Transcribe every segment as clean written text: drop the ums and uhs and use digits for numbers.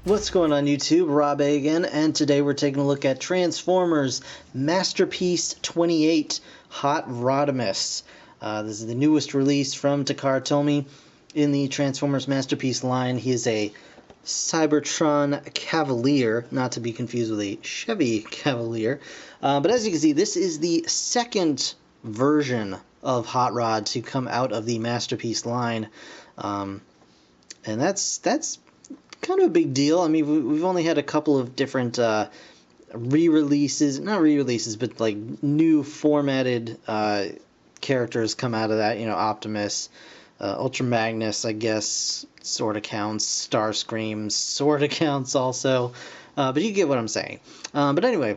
What's going on YouTube? Rob A again, and today we're taking a look at Transformers Masterpiece 28 Hot Rodimus. This is the newest release from Takara Tomy in the Transformers Masterpiece line. He is a Cybertron Cavalier, not to be confused with a Chevy Cavalier. But as you can see, this is the second version of Hot Rod to come out of the Masterpiece line. And that's kind of a big deal. I mean, we've only had a couple of different re-releases, not re-releases, but like new formatted characters come out of that. You know, Optimus, Ultra Magnus, I guess, sort of counts. Starscream sort of counts also. But you get what I'm saying. But anyway,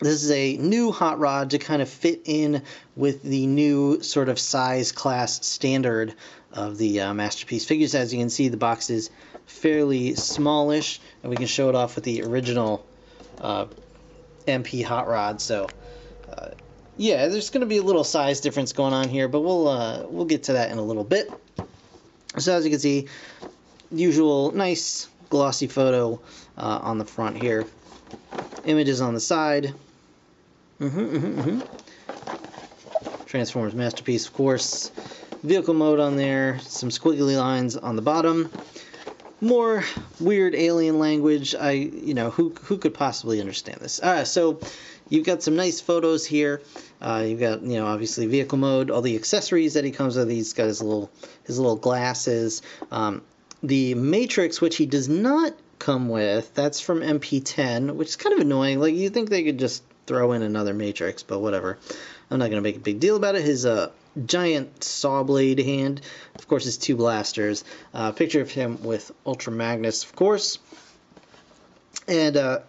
this is a new Hot Rod to kind of fit in with the new sort of size class standard of the Masterpiece figures. As you can see, the box is fairly smallish, and we can show it off with the original MP Hot Rod. So yeah, there's going to be a little size difference going on here, but we'll get to that in a little bit. So as you can see, usual nice glossy photo on the front here, images on the side. Transformers Masterpiece, of course. Vehicle mode on there, some squiggly lines on the bottom. More weird alien language. Who could possibly understand this? So you've got some nice photos here. You've got, obviously vehicle mode, all the accessories that he comes with. He's got his little glasses. The Matrix, which he does not come with, that's from MP10, which is kind of annoying. Like, you'd think they could just throw in another Matrix, but whatever. I'm not going to make a big deal about it. His giant saw blade hand, of course, his two blasters. Picture of him with Ultra Magnus, of course, and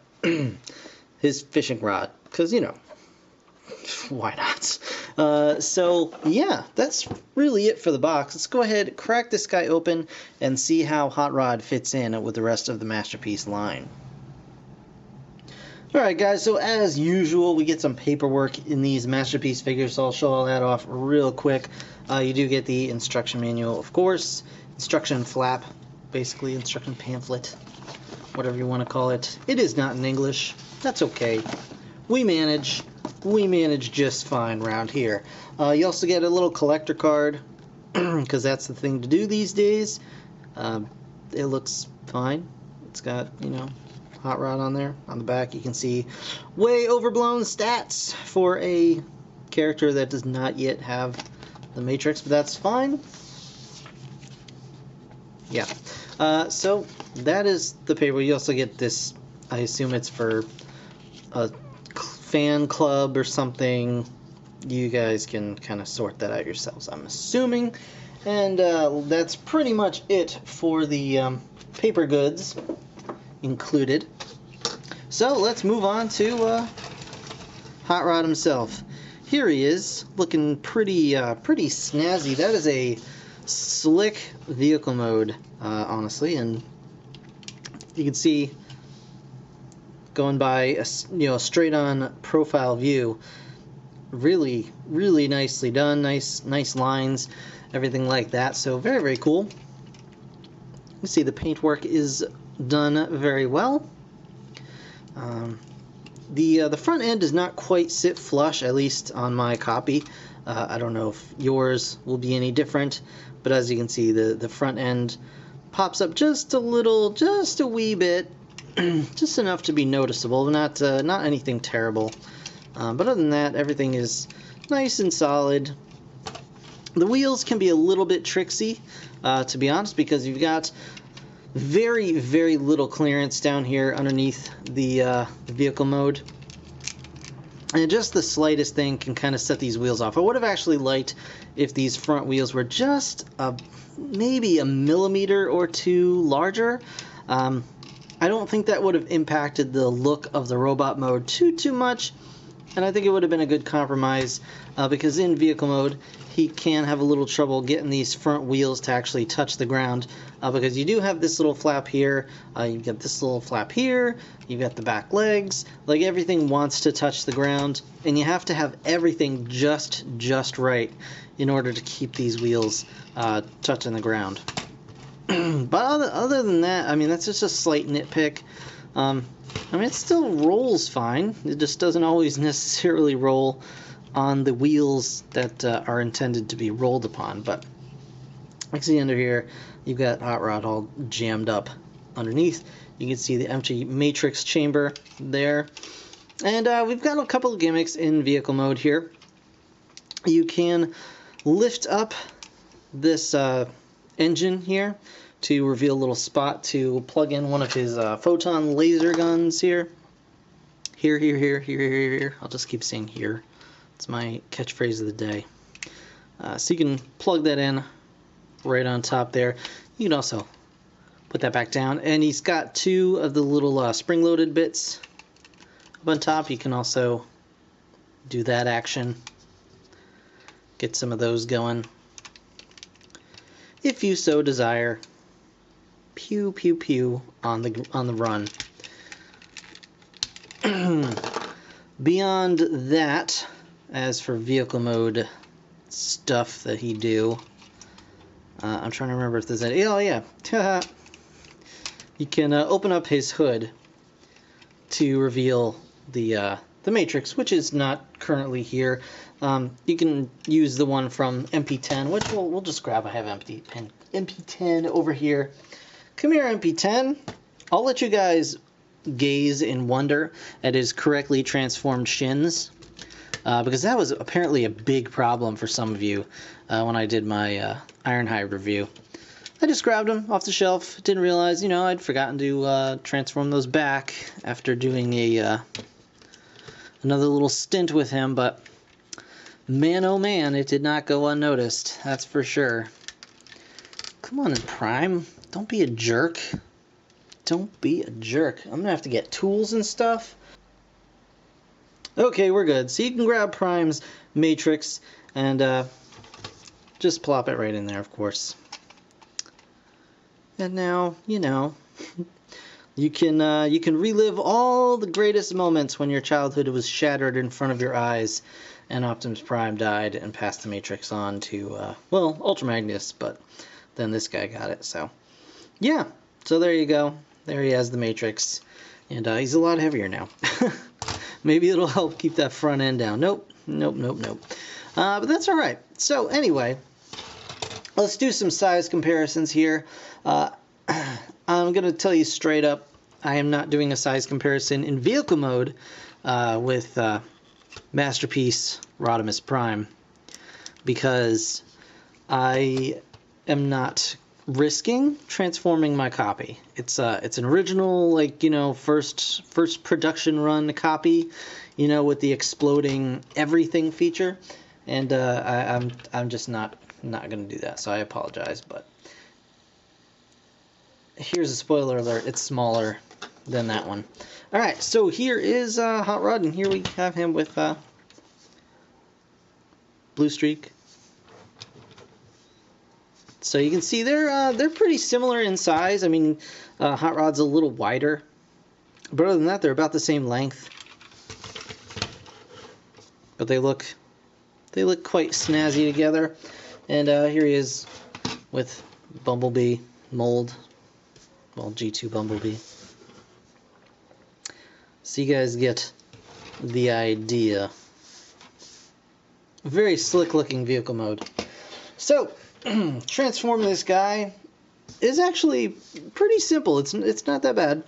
his fishing rod, because why not? So yeah, that's really it for the box. Let's go ahead, crack this guy open, and see how Hot Rod fits in with the rest of the Masterpiece line. Alright guys, so as usual, we get some paperwork in these Masterpiece figures, so I'll show all that off real quick. You do get the instruction manual, of course, instruction flap, basically instruction pamphlet, whatever you want to call it. It is not in English. That's okay. We manage just fine around here. You also get a little collector card, because that's the thing to do these days. It looks fine. It's got, Hot Rod on there. On the back you can see way overblown stats for a character that does not yet have the Matrix, but that's fine. Yeah. So that is the paper. You also get this, I assume it's for a fan club or something. You guys can kind of sort that out yourselves, I'm assuming. And that's pretty much it for the paper goods included. So let's move on to Hot Rod himself. Here he is, looking pretty snazzy. That is a slick vehicle mode, honestly, and you can see going by a straight-on profile view. Really nicely done. Nice lines, everything like that. So very cool. You see the paintwork is done very well. The front end does not quite sit flush, at least on my copy. I don't know if yours will be any different, but as you can see, the front end pops up just a little, just a wee bit, just enough to be noticeable, not anything terrible. But other than that, everything is nice and solid. The wheels can be a little bit tricksy, to be honest, because you've got very little clearance down here underneath the vehicle mode, and just the slightest thing can kind of set these wheels off. I would have actually liked if these front wheels were just maybe a millimeter or two larger. I don't think that would have impacted the look of the robot mode too much, and I think it would have been a good compromise, because in vehicle mode he can have a little trouble getting these front wheels to actually touch the ground, because you do have this little flap here, you've got this little flap here, you've got the back legs, like everything wants to touch the ground, and you have to have everything just right in order to keep these wheels touching the ground. But other than that, I mean, that's just a slight nitpick. I mean, it still rolls fine. It just doesn't always necessarily roll on the wheels that are intended to be rolled upon. But you can see under here, you've got Hot Rod all jammed up underneath. You can see the empty matrix chamber there. And we've got a couple of gimmicks in vehicle mode here. You can lift up this engine here to reveal a little spot to plug in one of his photon laser guns here. Here. I'll just keep saying here. It's my catchphrase of the day. So you can plug that in right on top there. You can also put that back down. And he's got two of the little spring-loaded bits up on top. You can also do that action. Get some of those going, if you so desire. Pew pew pew on the run. Beyond that, as for vehicle mode stuff that he do, I'm trying to remember if there's any. Oh yeah, you can open up his hood to reveal the matrix, which is not currently here. You can use the one from MP10, which we'll just grab. I have MP10 over here. Come here, MP10. I'll let you guys gaze in wonder at his correctly transformed shins, because that was apparently a big problem for some of you when I did my Ironhide review. I just grabbed them off the shelf. Didn't realize, I'd forgotten to transform those back after doing another little stint with him, but man, oh man, it did not go unnoticed. That's for sure. Come on, Prime. Don't be a jerk. Don't be a jerk. I'm gonna have to get tools and stuff. Okay, we're good. So you can grab Prime's matrix and just plop it right in there, of course. And now, you can relive all the greatest moments when your childhood was shattered in front of your eyes and Optimus Prime died and passed the matrix on to, well, Ultra Magnus, but then this guy got it, so. Yeah, so there you go. There he has the matrix, and he's a lot heavier now. Maybe it'll help keep that front end down. Nope. But that's all right. So anyway, let's do some size comparisons here. I'm going to tell you straight up, I am not doing a size comparison in vehicle mode with Masterpiece Rodimus Prime, because I am not risking transforming my copy. It's an original, like, first production run copy, with the exploding everything feature, and I'm just not gonna do that. So I apologize, but here's a spoiler alert: it's smaller than that one. All right, so here is Hot Rod, and here we have him with Blue Streak. So you can see they're pretty similar in size. I mean, Hot Rod's a little wider, but other than that, they're about the same length. But they look quite snazzy together. And here he is with Bumblebee mold, well, G2 Bumblebee. So you guys get the idea. Very slick looking vehicle mode. So transforming this guy is actually pretty simple. It's not that bad.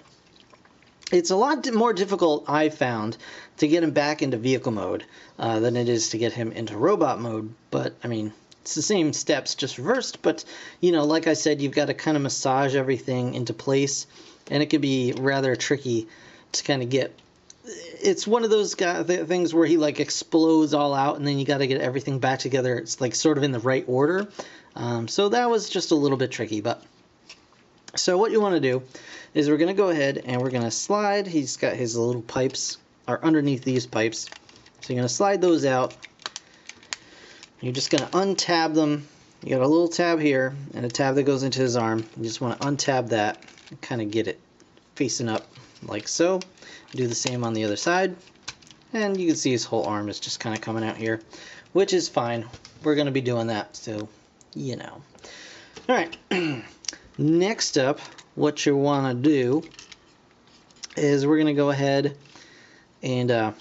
It's a lot more difficult, I found, to get him back into vehicle mode than it is to get him into robot mode. But I mean, it's the same steps, just reversed. But like I said, you've got to kind of massage everything into place, and it can be rather tricky to kind of get. It's one of those things where he like explodes all out, and then you got to get everything back together. It's like sort of in the right order. So that was just a little bit tricky, but so what you want to do is we're going to go ahead and we're going to slide. He's got his little pipes are underneath these pipes, so you're going to slide those out. You're just going to untab them. You got a little tab here and a tab that goes into his arm. You just want to untab that and kind of get it facing up like so. Do the same on the other side, and you can see his whole arm is just kind of coming out here, which is fine. We're going to be doing that, so Alright, Next up, what you want to do is we're going to go ahead and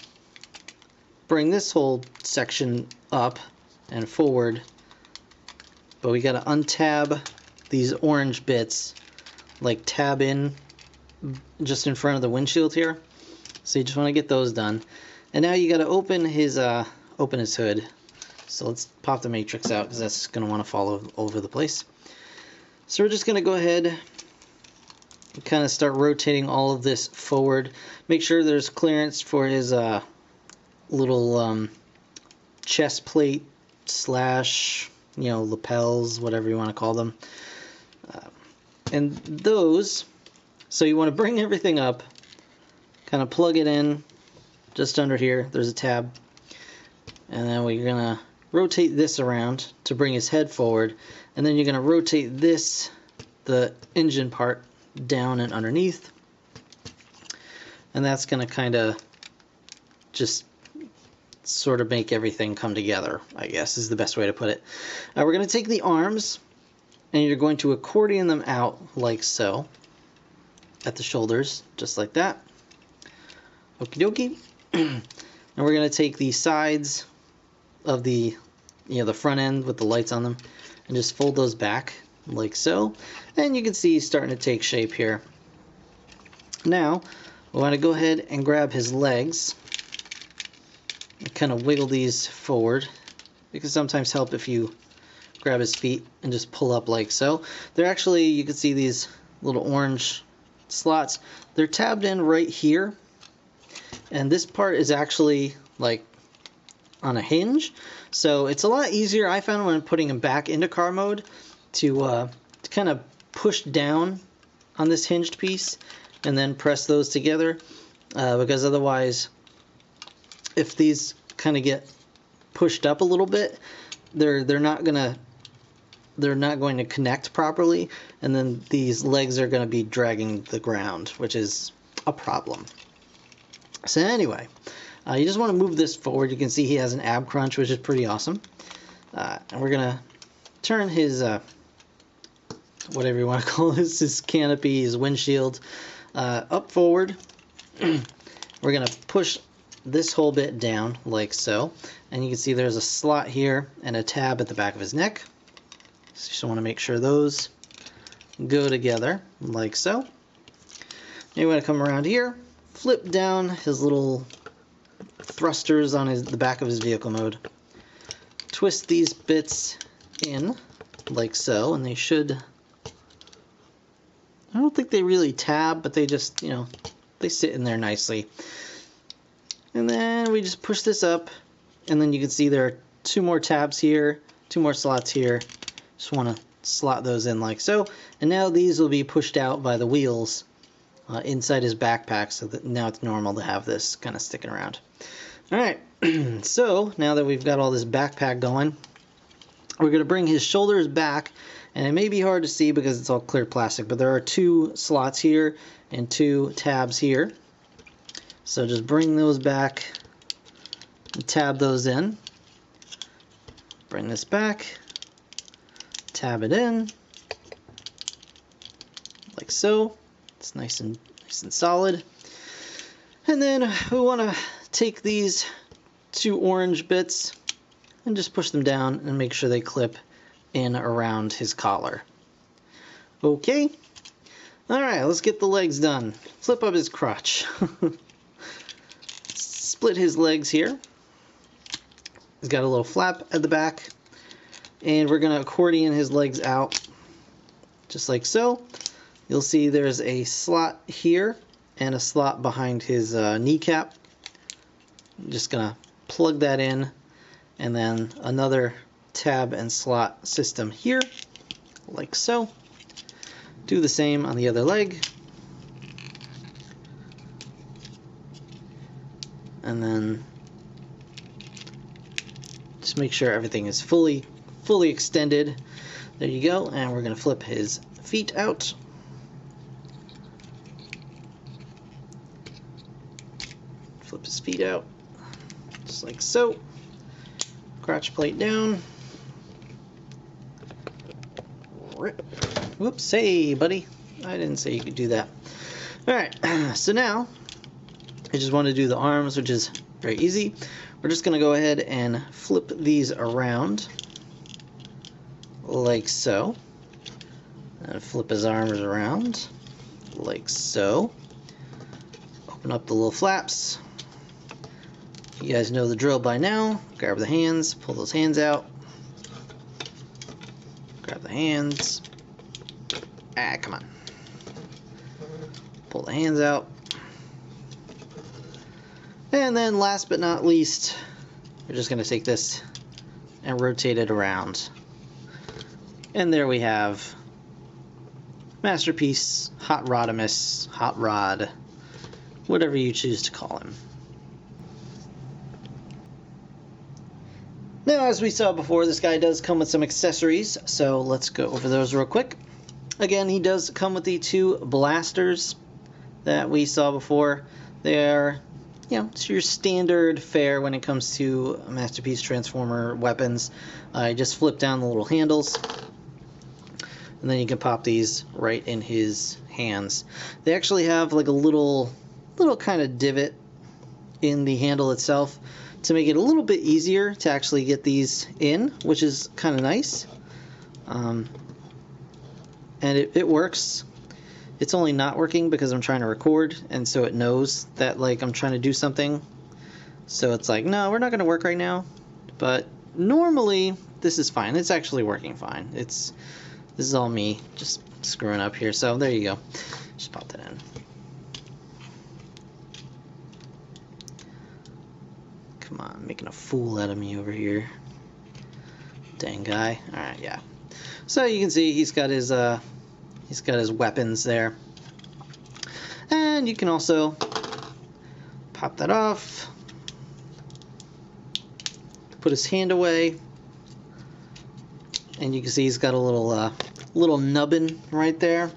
bring this whole section up and forward, but we got to untab these orange bits, like tab in just in front of the windshield here. So you just want to get those done. And now you got to open his hood. So let's pop the matrix out because that's going to want to fall all over the place. So we're just going to go ahead and kind of start rotating all of this forward. Make sure there's clearance for his little chest plate slash, you know, lapels, whatever you want to call them. And those, so you want to bring everything up, kind of plug it in just under here. There's a tab. And then we're going to rotate this around to bring his head forward. And then you're going to rotate this, the engine part, down and underneath. And that's going to kind of just sort of make everything come together, I guess is the best way to put it. We're going to take the arms and you're going to accordion them out like so at the shoulders, just like that. Okie dokie. And we're going to take the sides of the, you know, the front end with the lights on them and just fold those back like so. And you can see he's starting to take shape here. Now we want to go ahead and grab his legs and kind of wiggle these forward. It can sometimes help if you grab his feet and just pull up like so. They're actually, you can see these little orange slots. They're tabbed in right here. And this part is actually like on a hinge. So it's a lot easier, I found, when putting him back into car mode to kind of push down on this hinged piece and then press those together. Because otherwise, if these kind of get pushed up a little bit, they're not going to connect properly, and then these legs are going to be dragging the ground, which is a problem. So anyway, you just want to move this forward. You can see he has an ab crunch, which is pretty awesome. And we're going to turn his, whatever you want to call this, his canopy, his windshield, up forward. We're going to push this whole bit down like so. And you can see there's a slot here and a tab at the back of his neck. So you just want to make sure those go together like so. Now you want to come around here, flip down his little thrusters on the back of his vehicle mode. Twist these bits in like so, and they should, I don't think they really tab, but they just, you know, they sit in there nicely. And then we just push this up, and then you can see there are two more tabs here, two more slots here. Just want to slot those in like so. And now these will be pushed out by the wheels inside his backpack, so that now it's normal to have this kind of sticking around. Alright, so now that we've got all this backpack going, we're going to bring his shoulders back, and it may be hard to see because it's all clear plastic, but there are two slots here and two tabs here. So just bring those back and tab those in. Bring this back, tab it in, like so. It's nice and solid. And then we want to take these two orange bits and just push them down and make sure they clip in around his collar. Okay. Alright, let's get the legs done. Flip up his crotch. Split his legs here. He's got a little flap at the back. And we're going to accordion his legs out just like so. You'll see there's a slot here and a slot behind his kneecap. I'm just going to plug that in, and then another tab and slot system here, like so. Do the same on the other leg. And then just make sure everything is fully extended. There you go. And we're going to flip his feet out. Flip his feet out, just like so. Crotch plate down. Rip. Whoops, hey, buddy. I didn't say you could do that. Alright, so now, I just want to do the arms, which is very easy. We're just going to go ahead and flip these around, like so. And flip his arms around, like so. Open up the little flaps. You guys know the drill by now. Grab the hands, pull those hands out. Grab the hands. Ah, come on. Pull the hands out. And then last but not least, we're just going to take this and rotate it around. And there we have Masterpiece, Hot Rodimus, Hot Rod, whatever you choose to call him. Now, as we saw before, this guy does come with some accessories, so let's go over those real quick. Again, he does come with the two blasters that we saw before. They're, you know, it's your standard fare when it comes to Masterpiece Transformer weapons. You just flip down the little handles, and then you can pop these right in his hands. They actually have like a little kind of divot in the handle itself to make it a little bit easier to actually get these in, which is kind of nice. And it works. It's only not working because I'm trying to record, and so it knows that like I'm trying to do something. So it's like, no, we're not going to work right now. But normally this is fine. It's actually working fine. This is all me just screwing up here. So there you go. Just pop that in. Come on, making a fool out of me over here. Dang guy. All right, yeah. So you can see he's got his weapons there, and you can also pop that off, put his hand away, and you can see he's got a little nubbin right there,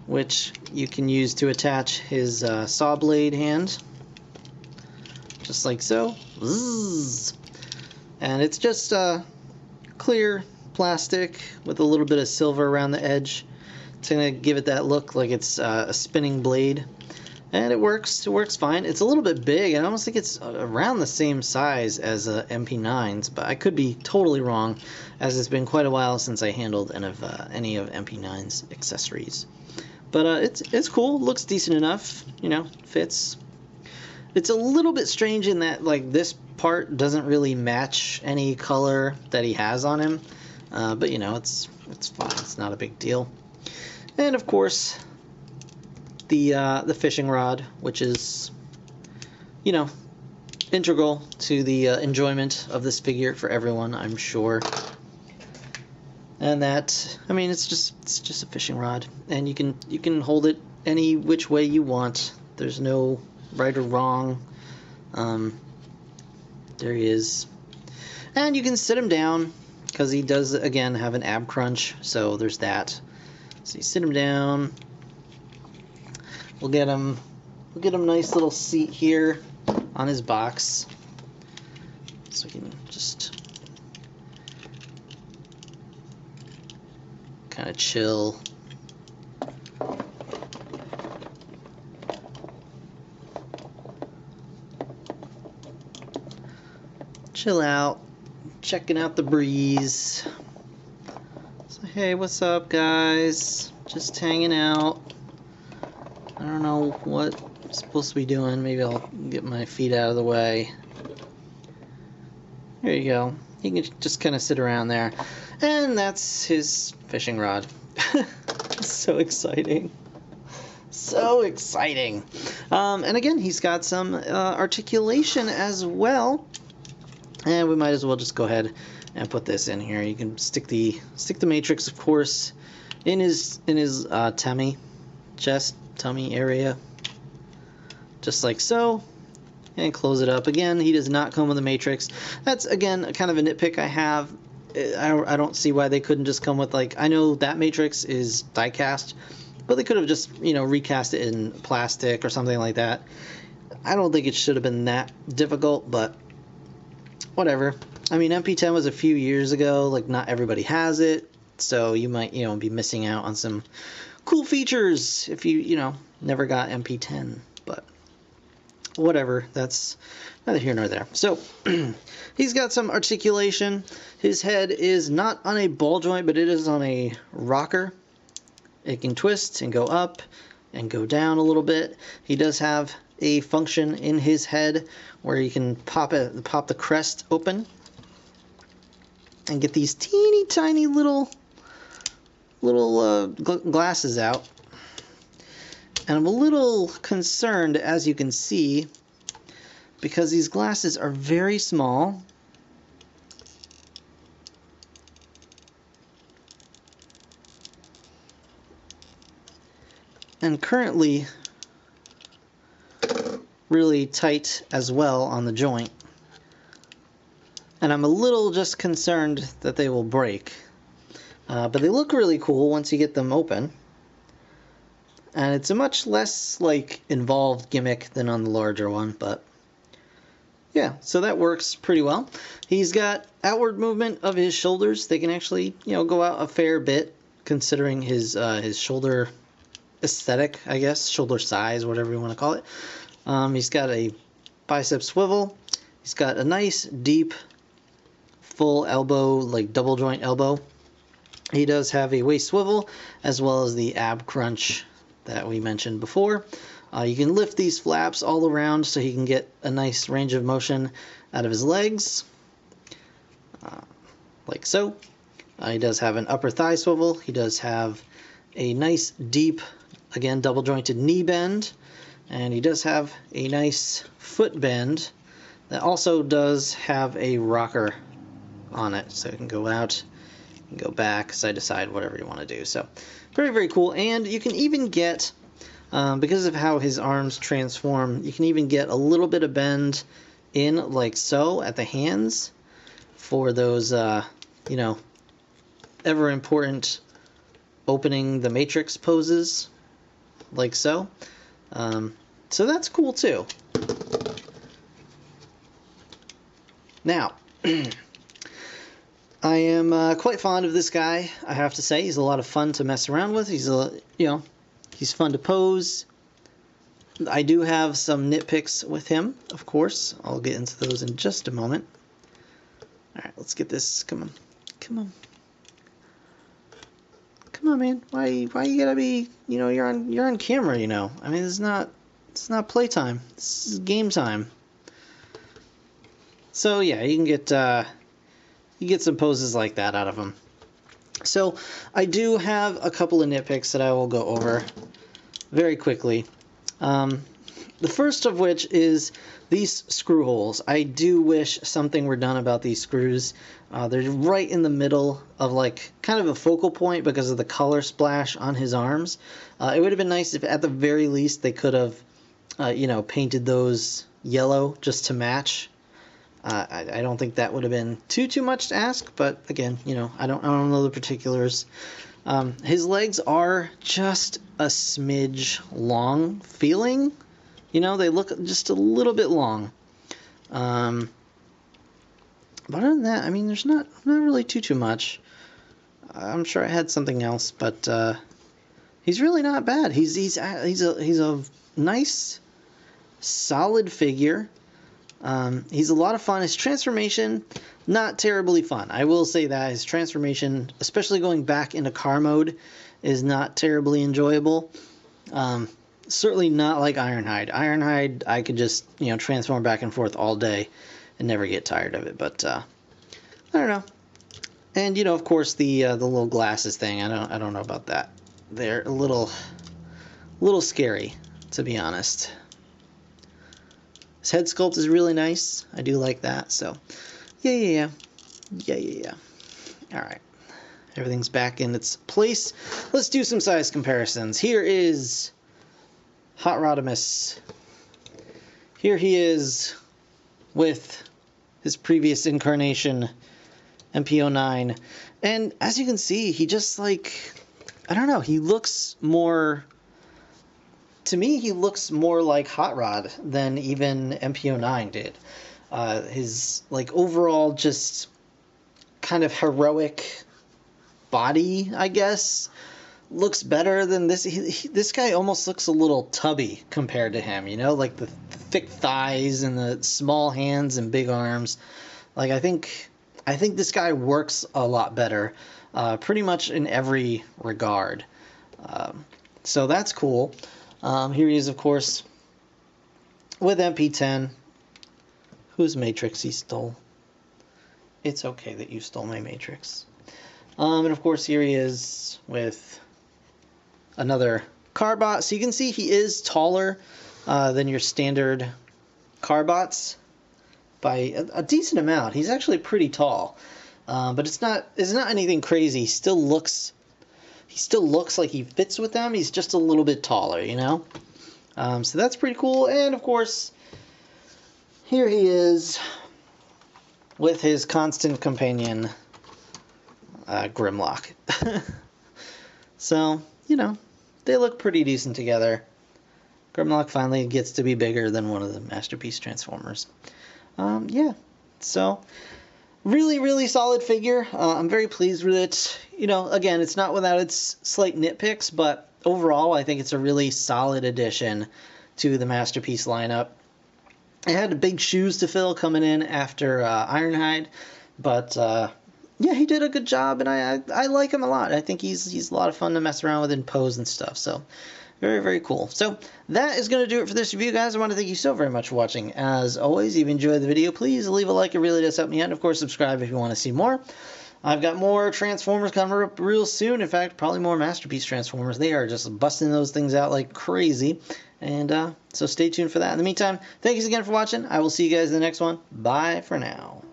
which you can use to attach his saw blade hand, just like so. Zzz. And it's just clear plastic with a little bit of silver around the edge. It's going to give it that look like it's a spinning blade. And it works fine. It's a little bit big, and I almost think it's around the same size as MP9's, but I could be totally wrong, as it's been quite a while since I handled any of MP9's accessories. But it's cool, looks decent enough, you know, fits. It's a little bit strange in that like this part doesn't really match any color that he has on him, but you know, it's fine. It's not a big deal. And of course, the fishing rod, which is, you know, integral to the enjoyment of this figure for everyone, I'm sure. And that, I mean, it's just a fishing rod, and you can hold it any which way you want. There's no right or wrong. There he is, and you can sit him down because he does again have an ab crunch, so there's that. So you sit him down. We'll get him a nice little seat here on his box, so we can just kind of chill. Chill out, checking out the breeze. So, hey, what's up, guys? Just hanging out. I don't know what I'm supposed to be doing. Maybe I'll get my feet out of the way. There you go. You can just kind of sit around there. And that's his fishing rod. So exciting. So exciting. And again, he's got some articulation as well. And we might as well just go ahead and put this in here. You can stick the matrix, of course, in his tummy area, just like so, and close it up. Again, he does not come with a matrix. That's again kind of a nitpick I have. I don't see why they couldn't just come with, like, I know that matrix is die cast, but they could have just, you know, recast it in plastic or something like that. I don't think it should have been that difficult, but whatever. I mean, MP10 was a few years ago. Like, not everybody has it. So you might, be missing out on some cool features if you never got MP10. But whatever, that's neither here nor there. So he's got some articulation. His head is not on a ball joint, but it is on a rocker. It can twist and go up and go down a little bit. He does have a function in his head where you can pop the crest open and get these teeny tiny little glasses out. And I'm a little concerned, as you can see, because these glasses are very small. And currently really tight as well on the joint. And I'm a little just concerned that they will break. But they look really cool once you get them open. And it's a much less involved gimmick than on the larger one, but yeah, so that works pretty well. He's got outward movement of his shoulders. They can actually, go out a fair bit considering his shoulder aesthetic, I guess, shoulder size, whatever you want to call it. He's got a bicep swivel. He's got a nice deep full elbow, double joint elbow. He does have a waist swivel as well as the ab crunch that we mentioned before. You can lift these flaps all around so he can get a nice range of motion out of his legs, like so. He does have an upper thigh swivel. He does have a nice deep, again, double jointed knee bend, and he does have a nice foot bend that also does have a rocker on it, so it can go out and go back, side to side, whatever you want to do. So very, very cool. And you can even get, because of how his arms transform, you can even get a little bit of bend in, like so, at the hands for those, ever important opening the matrix poses, like so. So that's cool too. Now, I am quite fond of this guy, I have to say. He's a lot of fun to mess around with. He's he's fun to pose. I do have some nitpicks with him, of course. I'll get into those in just a moment. All right, let's get this. Come on, come on, come on, man. Why you gotta be? You're on camera. I mean, it's not playtime. This is game time. So yeah, you can get some poses like that out of him. So I do have a couple of nitpicks that I will go over very quickly. The first of which is these screw holes. I do wish something were done about these screws. They're right in the middle of kind of a focal point because of the color splash on his arms. It would have been nice if at the very least they could have painted those yellow just to match. I don't think that would have been too much to ask, but again, I don't know the particulars. His legs are just a smidge long feeling. They look just a little bit long. But other than that, I mean, there's not really too much. I'm sure I had something else, but he's really not bad. He's a nice, solid figure. He's a lot of fun. His transformation, not terribly fun. I will say that his transformation, especially going back into car mode, is not terribly enjoyable. Certainly not like Ironhide. Ironhide, I could just transform back and forth all day and never get tired of it. But I don't know. And of course the little glasses thing. I don't know about that. They're a little scary, to be honest. His head sculpt is really nice. I do like that. So, yeah. All right. Everything's back in its place. Let's do some size comparisons. Here is Hot Rodimus. Here he is with his previous incarnation, MP09. And as you can see, he just I don't know, he looks more... To me, he looks more like Hot Rod than even MP09 did. His overall just kind of heroic body, I guess, looks better than this. This guy almost looks a little tubby compared to him, you know, like the thick thighs and the small hands and big arms. Like, I think this guy works a lot better, pretty much in every regard. So that's cool. Here he is, of course, with MP10. Whose Matrix he stole? It's okay that you stole my Matrix. And of course, here he is with another Carbot. So you can see he is taller than your standard Carbots by a decent amount. He's actually pretty tall, but it's not anything crazy. He still looks like he fits with them. He's just a little bit taller, you know. So that's pretty cool. And of course, here he is with his constant companion, Grimlock. So, you know, they look pretty decent together. Grimlock finally gets to be bigger than one of the Masterpiece Transformers. Yeah, so really, really solid figure. I'm very pleased with it. You know, again, it's not without its slight nitpicks, but overall, I think it's a really solid addition to the Masterpiece lineup. It had big shoes to fill coming in after Ironhide, but yeah, he did a good job, and I like him a lot. I think he's a lot of fun to mess around with and pose and stuff. So very, very cool. So that is going to do it for this review, guys. I want to thank you so very much for watching. As always, if you enjoyed the video, please leave a like. It really does help me out. And of course, subscribe if you want to see more. I've got more Transformers coming up real soon. In fact, probably more Masterpiece Transformers. They are just busting those things out like crazy. And so stay tuned for that. In the meantime, thank you again for watching. I will see you guys in the next one. Bye for now.